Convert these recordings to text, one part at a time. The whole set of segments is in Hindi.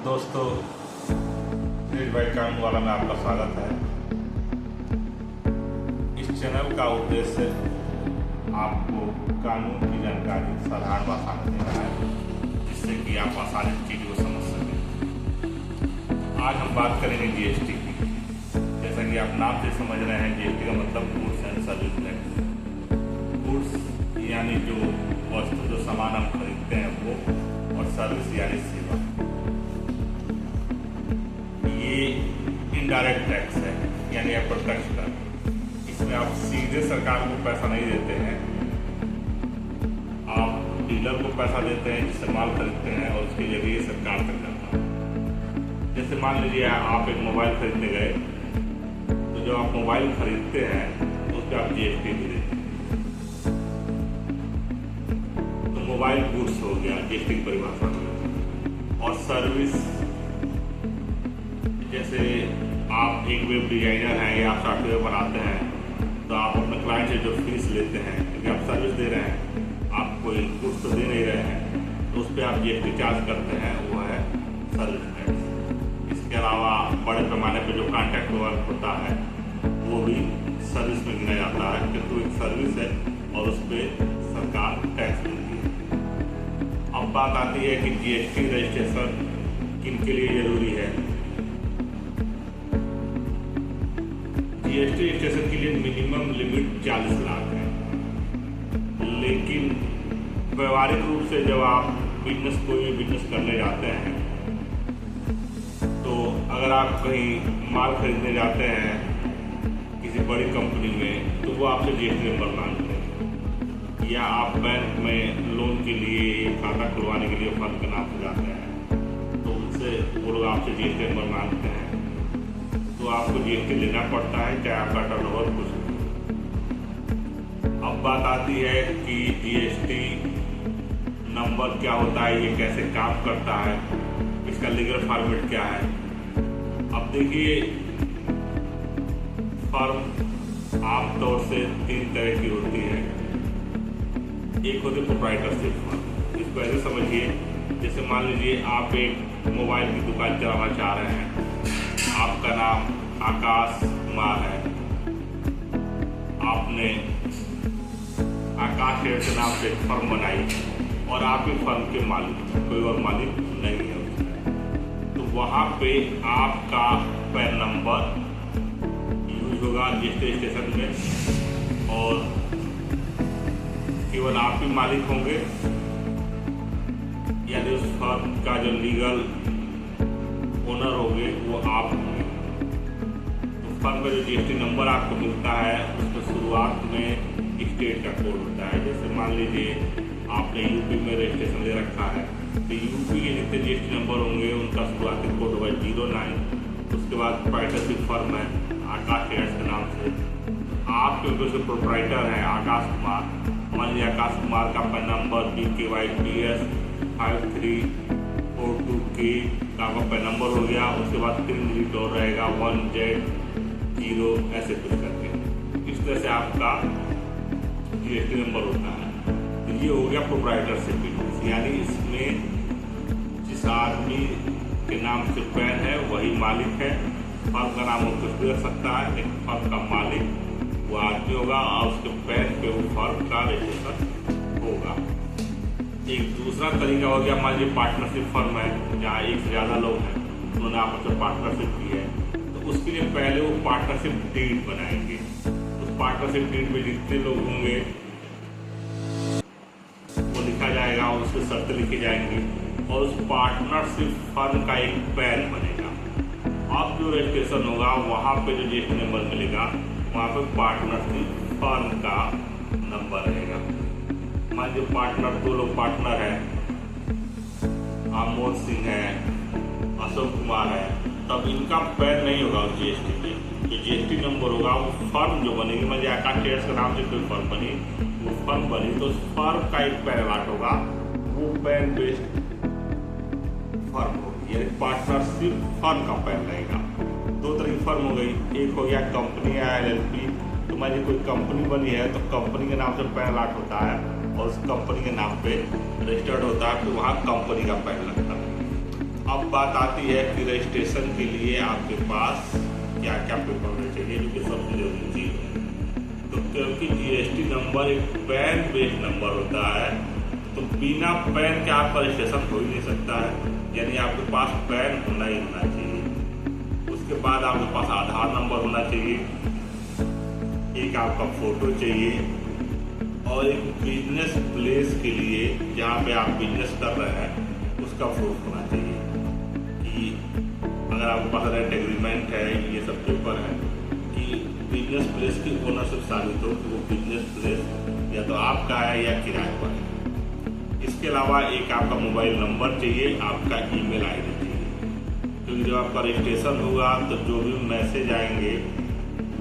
दोस्तों, नीरज भाई कानून वाला में आपका स्वागत है। इस चैनल का उद्देश्य आपको कानून की जानकारी साधारण भाषा में देना है, जिससे कि आप आसानी से चीज़ों को समझ सकें। आज हम बात करेंगे जीएसटी की। जैसा कि आप नाम से समझ रहे हैं, जीएसटी का मतलब goods and service tax. Goods यानी जो वस्तु जो सामान हम खरीदते हैं वो, और सर्विस यानी सेवा। ये इनडायरेक्ट टैक्स है, यानी अप्रत्यक्ष कर। इसमें आप सीधे सरकार को पैसा नहीं देते हैं, आप डीलर को पैसा देते हैं जिससे माल खरीदते हैं, और उसके जरिए सरकार तक जाता है। जैसे मान लीजिए आप एक मोबाइल खरीदने गए, तो जब आप मोबाइल खरीदते हैं तो उस पर आप जीएसटी भी देते हैं। तो मोबाइल गुड्स हो गया जीएसटी की परिभाषा में। और सर्विस, जैसे आप एक वेब डिजाइनर हैं या आप सॉफ्टवेयर बनाते हैं, तो आप अपने क्लाइंट से जो फीस लेते हैं, क्योंकि आप सर्विस दे रहे हैं, आप कोई गुड्स तो दे नहीं रहे हैं, तो उस पर आप जीएसटी चार्ज करते हैं, वो है सर्विस टैक्स। इसके अलावा बड़े पैमाने पर जो कॉन्ट्रैक्ट वर्क होता है वो भी सर्विस में गिना जाता है, क्योंकि एक सर्विस है और उस पर सरकार टैक्स देती है। अब बात आती है कि जीएसटी रजिस्ट्रेशन किन के लिए जरूरी है। जीएसटी रजिस्ट्रेशन के लिए मिनिमम लिमिट 40 लाख है, लेकिन व्यवहारिक रूप से जब आप कोई बिजनेस करने जाते हैं, तो अगर आप कहीं माल खरीदने जाते हैं किसी बड़ी कंपनी में, तो वो आपसे जीएसटी नंबर मांगते हैं। या आप बैंक में लोन के लिए खाता खुलवाने के लिए फर्म के नाम से जाते हैं, तो उनसे वो लोग आपसे जीएसटी नंबर मांगते हैं, तो आपको जीएसटी लेना पड़ता है, चाहे आपका टर्नओवर कुछ नहीं। अब बात आती है कि जीएसटी नंबर क्या होता है, ये कैसे काम करता है, इसका लीगल फॉर्मेट क्या है। अब देखिए, फर्म आमतौर से 3 तरह की होती है। एक होती है प्रोप्राइटरशिप फर्म। इसको ऐसे समझिए, जैसे मान लीजिए आप एक मोबाइल की दुकान चलाना चाह रहे हैं, आपका नाम आकाश कुमार है, आपने आकाश शेयर के नाम से एक फर्म बनाई और आप ही फर्म के मालिक, कोई और मालिक नहीं है उसमें। तो वहाँ पे आपका पैन नंबर यूज होगा रजिस्ट्रेशन रजिस्ट्रेशन में, और केवल आप ही मालिक होंगे, यानी उस फर्म का जो लीगल ओनर होंगे वो आप होंगे। तो फर्म का जो जीएसटी नंबर आपको मिलता है, उसमें शुरुआत में स्टेट का कोड होता है। जैसे मान लीजिए आपने यूपी में रजिस्ट्रेशन ले रखा है, तो यूपी के जितने जीएसटी नंबर होंगे उनका शुरुआती कोड होगा 09। उसके बाद प्रोप्राइटरशिप फर्म है आकाश शेयर्स के नाम से, आप क्योंकि उसके प्रोप्राइटर हैं आकाश कुमार, मान लीजिए आकाश कुमार का पैन नंबर BKYPS 5342K का आपका पैन नंबर हो गया। उसके बाद 3 डिजिट और रहेगा 1Z0 ऐसे कुछ करके। इस तरह से आपका जीएसटी नंबर होता है। तो ये हो गया प्रोप्राइटरशिप बिजनेस, यानी इसमें जिस आदमी के नाम से पैन है वही मालिक है। फर्म का नाम वो कुछ भी रख सकता है, लेकिन फर्म का मालिक वो आदमी होगा और उसके पैन पे वो फर्म का रजिस्ट्रेशन होगा। एक दूसरा तरीका हो गया, मान लीजिए पार्टनरशिप फर्म है जहाँ एक से ज़्यादा लोग हैं, उन्होंने आपस में पार्टनरशिप की है, तो उसके लिए पहले वो पार्टनरशिप डीड बनाएंगे। उस पार्टनरशिप डीड में जितने लोग होंगे वो लिखा जाएगा और उसकी शर्तें लिखी जाएंगी, और उस पार्टनरशिप फर्म का एक पैन बनेगा। अब जो रजिस्ट्रेशन होगा वहाँ पे जो जीएसटी नंबर मिलेगा, वहाँ पे पार्टनरशिप फर्म का नंबर रहेगा। मान लीजिए पार्टनर 2 लोग पार्टनर हैं, आमोद सिंह है, अशोक कुमार है, तब इनका पैन नहीं होगा उस जीएसटी पे। जो जीएसटी नंबर होगा वो फर्म जो बनेगी, मान लीजिए आकाश शेयर्स के नाम से कोई फर्म बनी, वो फर्म बनी तो उस फर्म का एक पैन अलॉट होगा, वो पैन बेस्ड फर्म होगी, यानी पार्टनरशिप फर्म का पैन रहेगा। 2 तरह की फर्म हो गई, एक हो गया कंपनी या LLP। तो मान लीजिए कोई कंपनी बनी है तो कंपनी के नाम से पैन अलॉट होता है और उस कंपनी के नाम पे रजिस्टर्ड होता है, तो वहाँ कंपनी का पैन लगता है। अब बात आती है कि रजिस्ट्रेशन के लिए आपके पास क्या क्या पेपर होने चाहिए, जो कि सबसे जरूरी चीज़ है। तो क्योंकि जीएसटी नंबर एक पैन बेस्ड नंबर होता है, तो बिना पैन के आपका रजिस्ट्रेशन हो ही नहीं सकता है, यानी आपके पास पैन होना ही होना चाहिए। उसके बाद आपके पास आधार नंबर होना चाहिए, एक आपका फोटो चाहिए, और एक बिजनेस प्लेस के लिए जहाँ पे आप बिजनेस कर रहे हैं उसका प्रूफ होना चाहिए कि अगर आपके पास रेंट एग्रीमेंट है, ये सब पेपर है कि बिजनेस प्लेस की ओनरशिप साबित हो कि वो बिजनेस प्लेस या तो आपका है या किराए पर है। इसके अलावा एक आपका मोबाइल नंबर चाहिए, आपका ईमेल आईडी चाहिए, क्योंकि जब आपका रजिस्ट्रेशन होगा तो जो भी मैसेज आएंगे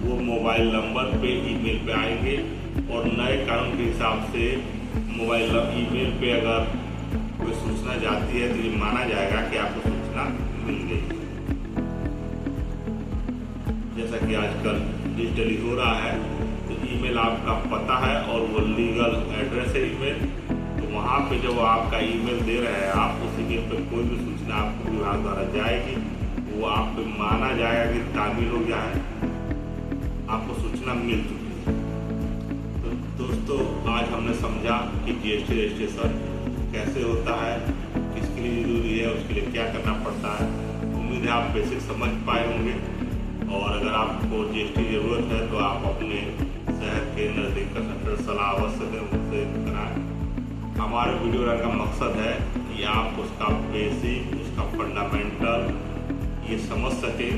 वो मोबाइल नंबर पे ईमेल पे आएंगे, और नए कानून के हिसाब से मोबाइल ईमेल पे अगर कोई सूचना जाती है तो ये माना जाएगा कि आपको सूचना मिल गई। जैसा कि आजकल डिजिटली हो रहा है, तो ईमेल आपका पता है और वो लीगल एड्रेस है ईमेल, तो वहाँ पे जब आपका ईमेल दे रहे हैं आप, उस ईमेल पे कोई भी सूचना आपको विभाग द्वारा जाएगी, वो आप पे माना जाएगा कि तामील हो गया है, आपको सूचना मिल चुकी है। तो दोस्तों, आज हमने समझा कि जीएसटी रजिस्ट्रेशन कैसे होता है, किसके लिए जरूरी है, उसके लिए क्या करना पड़ता है। उम्मीद है आप बेसिक समझ पाए होंगे, और अगर आपको जीएसटी जरूरत है तो आप अपने शहर के नज़दीक का सेंटर सलाह अवश्य दें, उनसे कराएं। हमारे वीडियो का मकसद है कि आप उसका बेसिक, उसका फंडामेंटल ये समझ सकें।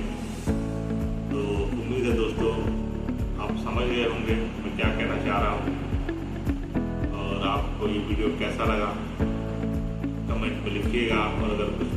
तो उम्मीद है दोस्तों आप समझ गए होंगे मैं क्या कहना चाह रहा हूँ, और आपको ये वीडियो कैसा लगा कमेंट में लिखिएगा, और अगर कुछ